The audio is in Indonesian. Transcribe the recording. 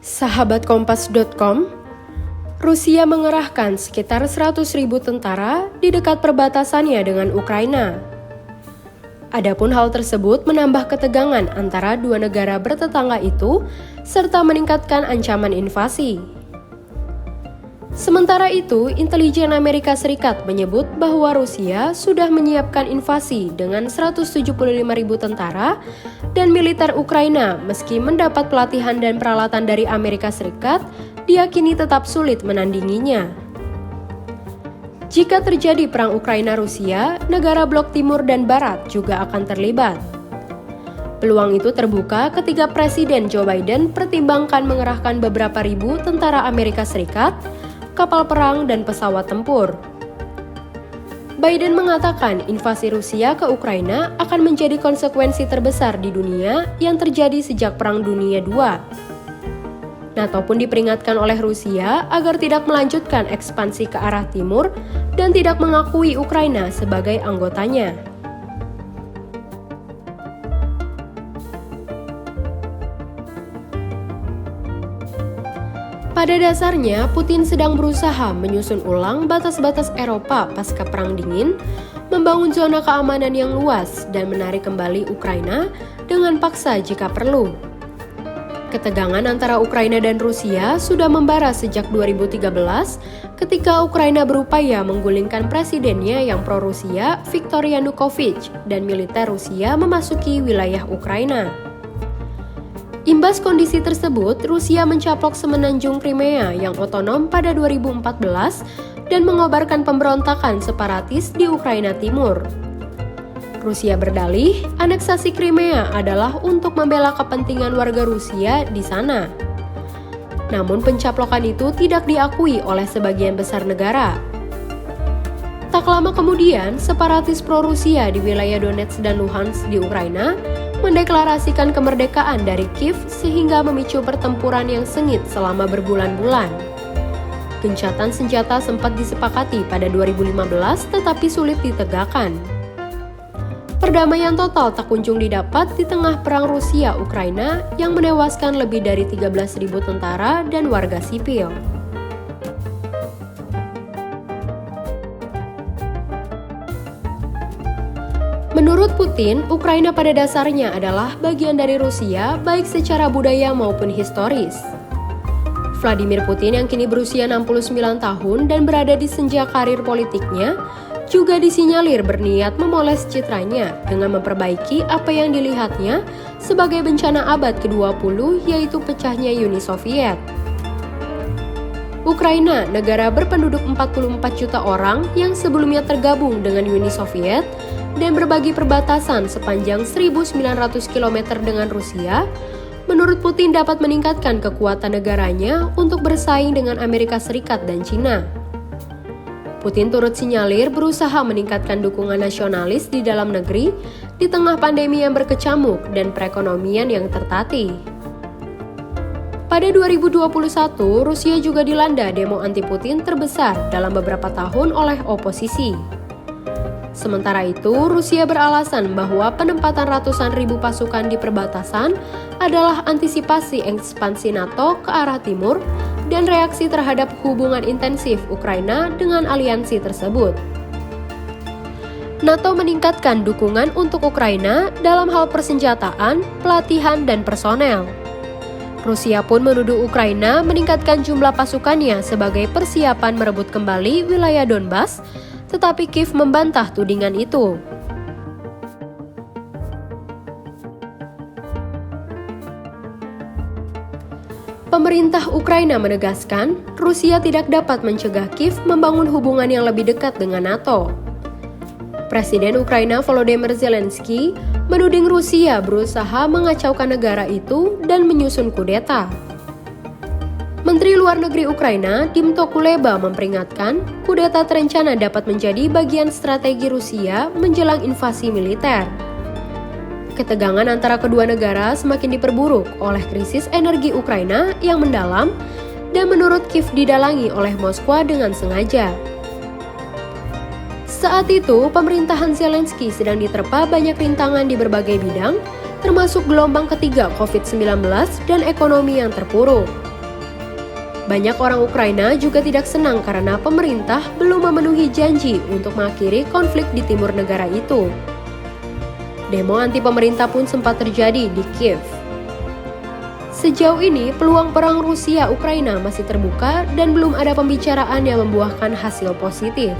Sahabatkompas.com, Rusia mengerahkan sekitar 100.000 tentara di dekat perbatasannya dengan Ukraina. Adapun hal tersebut menambah ketegangan antara dua negara bertetangga itu serta meningkatkan ancaman invasi. Sementara itu, intelijen Amerika Serikat menyebut bahwa Rusia sudah menyiapkan invasi dengan 175.000 tentara dan militer Ukraina meski mendapat pelatihan dan peralatan dari Amerika Serikat, diyakini tetap sulit menandinginya. Jika terjadi perang Ukraina-Rusia, negara blok timur dan barat juga akan terlibat. Peluang itu terbuka ketika Presiden Joe Biden pertimbangkan mengerahkan beberapa ribu tentara Amerika Serikat, kapal perang, dan pesawat tempur. Biden mengatakan invasi Rusia ke Ukraina akan menjadi konsekuensi terbesar di dunia yang terjadi sejak Perang Dunia II. NATO pun diperingatkan oleh Rusia agar tidak melanjutkan ekspansi ke arah timur dan tidak mengakui Ukraina sebagai anggotanya. Pada dasarnya, Putin sedang berusaha menyusun ulang batas-batas Eropa pasca Perang Dingin, membangun zona keamanan yang luas, dan menarik kembali Ukraina dengan paksa jika perlu. Ketegangan antara Ukraina dan Rusia sudah membara sejak 2013 ketika Ukraina berupaya menggulingkan presidennya yang pro-Rusia, Viktor Yanukovych, dan militer Rusia memasuki wilayah Ukraina. Imbas kondisi tersebut, Rusia mencaplok semenanjung Crimea yang otonom pada 2014 dan mengobarkan pemberontakan separatis di Ukraina Timur. Rusia berdalih, aneksasi Crimea adalah untuk membela kepentingan warga Rusia di sana. Namun pencaplokan itu tidak diakui oleh sebagian besar negara. Tak lama kemudian, separatis pro-Rusia di wilayah Donetsk dan Luhansk di Ukraina mendeklarasikan kemerdekaan dari Kiev sehingga memicu pertempuran yang sengit selama berbulan-bulan. Gencatan senjata sempat disepakati pada 2015 tetapi sulit ditegakkan. Perdamaian total tak kunjung didapat di tengah perang Rusia-Ukraina yang menewaskan lebih dari 13.000 tentara dan warga sipil. Menurut Putin, Ukraina pada dasarnya adalah bagian dari Rusia baik secara budaya maupun historis. Vladimir Putin yang kini berusia 69 tahun dan berada di senja karir politiknya, juga disinyalir berniat memoles citranya dengan memperbaiki apa yang dilihatnya sebagai bencana abad ke-20 yaitu pecahnya Uni Soviet. Ukraina, negara berpenduduk 44 juta orang yang sebelumnya tergabung dengan Uni Soviet, dan berbagi perbatasan sepanjang 1.900 km dengan Rusia, menurut Putin dapat meningkatkan kekuatan negaranya untuk bersaing dengan Amerika Serikat dan Cina. Putin turut sinyalir berusaha meningkatkan dukungan nasionalis di dalam negeri di tengah pandemi yang berkecamuk dan perekonomian yang tertatih. Pada 2021, Rusia juga dilanda demo anti-Putin terbesar dalam beberapa tahun oleh oposisi. Sementara itu, Rusia beralasan bahwa penempatan ratusan ribu pasukan di perbatasan adalah antisipasi ekspansi NATO ke arah timur dan reaksi terhadap hubungan intensif Ukraina dengan aliansi tersebut. NATO meningkatkan dukungan untuk Ukraina dalam hal persenjataan, pelatihan, dan personel. Rusia pun menuduh Ukraina meningkatkan jumlah pasukannya sebagai persiapan merebut kembali wilayah Donbas, tetapi Kiev membantah tudingan itu. Pemerintah Ukraina menegaskan, Rusia tidak dapat mencegah Kiev membangun hubungan yang lebih dekat dengan NATO. Presiden Ukraina Volodymyr Zelensky menuding Rusia berusaha mengacaukan negara itu dan menyusun kudeta. Menteri Luar Negeri Ukraina, Dmytro Kuleba, memperingatkan kudeta terencana dapat menjadi bagian strategi Rusia menjelang invasi militer. Ketegangan antara kedua negara semakin diperburuk oleh krisis energi Ukraina yang mendalam dan menurut Kiev didalangi oleh Moskwa dengan sengaja. Saat itu, pemerintahan Zelensky sedang diterpa banyak rintangan di berbagai bidang, termasuk gelombang ketiga COVID-19 dan ekonomi yang terpuruk. Banyak orang Ukraina juga tidak senang karena pemerintah belum memenuhi janji untuk mengakhiri konflik di timur negara itu. Demo anti pemerintah pun sempat terjadi di Kiev. Sejauh ini, peluang perang Rusia-Ukraina masih terbuka dan belum ada pembicaraan yang membuahkan hasil positif.